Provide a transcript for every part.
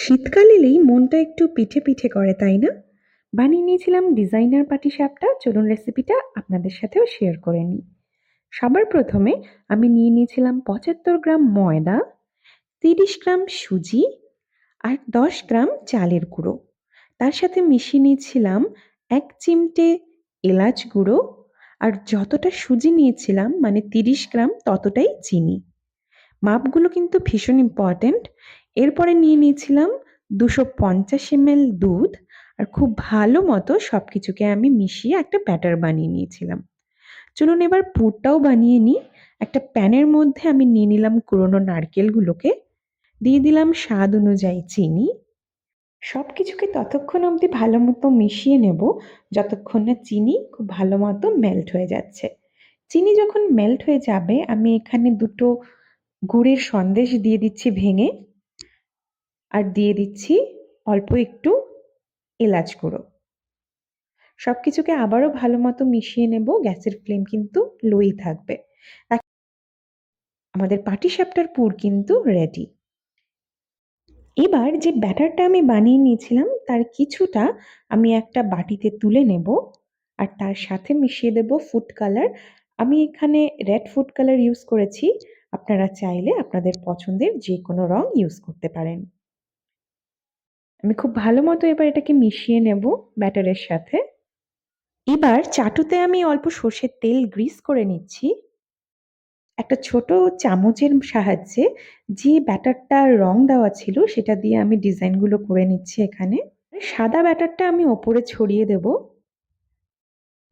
শীতকাল এলেই মনটা একটু পিঠে পিঠে করে, তাই না? বানিয়ে নিয়েছিলাম ডিজাইনার পাটিসাপটা। চলুন রেসিপিটা আপনাদের সাথেও শেয়ার করে নিই। সবার প্রথমে আমি নিয়ে নিয়েছিলাম 75 গ্রাম ময়দা, 30 গ্রাম সুজি আর 10 গ্রাম চালের গুঁড়ো। তার সাথে মিশিয়ে নিয়েছিলাম 1 চিমটে এলাচ গুঁড়ো আর যতটা সুজি নিয়েছিলাম মানে 30 গ্রাম ততটাই চিনি। মাপগুলো কিন্তু ভীষণ ইম্পর্ট্যান্ট। এরপরে নিয়ে নিয়েছিলাম 250 ml দুধ আর খুব ভালো মতো সবকিছুকে আমি মিশিয়ে একটা ব্যাটার বানিয়ে নিয়েছিলাম। চলুন এবার পুরটাও বানিয়ে নিই। একটা প্যানের মধ্যে আমি নিয়ে নিলাম কুড়োনো নারকেলগুলোকে, দিয়ে দিলাম স্বাদ অনুযায়ী চিনি। সবকিছুকে ততক্ষণ অবধি ভালো মতো মিশিয়ে নেব যতক্ষণ না চিনি খুব ভালো মতো মেল্ট হয়ে যাচ্ছে। চিনি যখন মেল্ট হয়ে যাবে আমি এখানে দুটো গুড়ের সন্দেশ দিয়ে দিচ্ছি ভেঙে, আর দিয়ে দিচ্ছি অল্প একটু এলাচ গুঁড়ো। সবকিছুকে আবারও ভালো মতো মিশিয়ে নেব। গ্যাসের ফ্লেম কিন্তু লোই থাকবে। আমাদের পাটিসাপটার পুর কিন্তু রেডি। এবার যে ব্যাটারটা আমি বানিয়ে নিয়েছিলাম তার কিছুটা আমি একটা বাটিতে তুলে নেব আর তার সাথে মিশিয়ে দেব ফুড কালার। আমি এখানে রেড ফুড কালার ইউজ করেছি, আপনারা চাইলে আপনাদের পছন্দের যে কোনো রং ইউজ করতে পারেন। আমি খুব ভালো মতো এবার এটাকে মিশিয়ে নেব ব্যাটারের সাথে। এবার চাটুতে আমি অল্প সর্ষের তেল গ্রিস করে নিচ্ছি। একটা ছোট চামচের সাহায্যে যে ব্যাটারটা রং দেওয়া ছিল সেটা দিয়ে আমি ডিজাইনগুলো করে নিচ্ছি এখানে। সাদা ব্যাটারটা আমি ওপরে ছড়িয়ে দেব।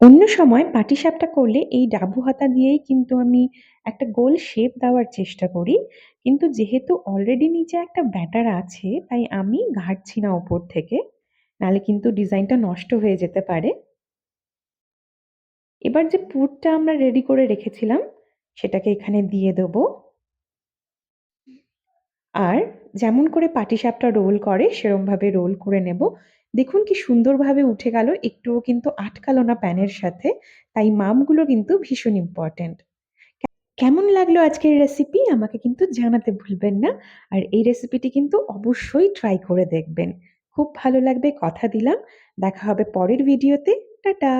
অন্য সময় পাটিসাপটা করলে এই ডাবু হাতা দিয়েই কিন্তু আমি একটা গোল শেপ দেওয়ার চেষ্টা করি, কিন্তু যেহেতু অলরেডি নিচে একটা ব্যাটার আছে তাই আমি ঘাটছি না ওপর থেকে, নাহলে কিন্তু ডিজাইনটা নষ্ট হয়ে যেতে পারে। এবার যে পুরটা আমরা রেডি করে রেখেছিলাম সেটাকে এখানে দিয়ে দেব। আর যেমন করে পাটিসাপটা রোল করে সেরমভাবে রোল করে নেব। দেখুন কি সুন্দরভাবে উঠে গেল, একটুও কিন্তু আটকালো না প্যানের সাথে। তাই মাপগুলো কিন্তু ভীষণ ইম্পর্ট্যান্ট। কেমন লাগলো আজকের রেসিপি আমাকে কিন্তু জানাতে ভুলবেন না। আর এই রেসিপিটি কিন্তু অবশ্যই ট্রাই করে দেখবেন, খুব ভালো লাগবে কথা দিলাম। দেখা হবে পরের ভিডিওতে। টাটা।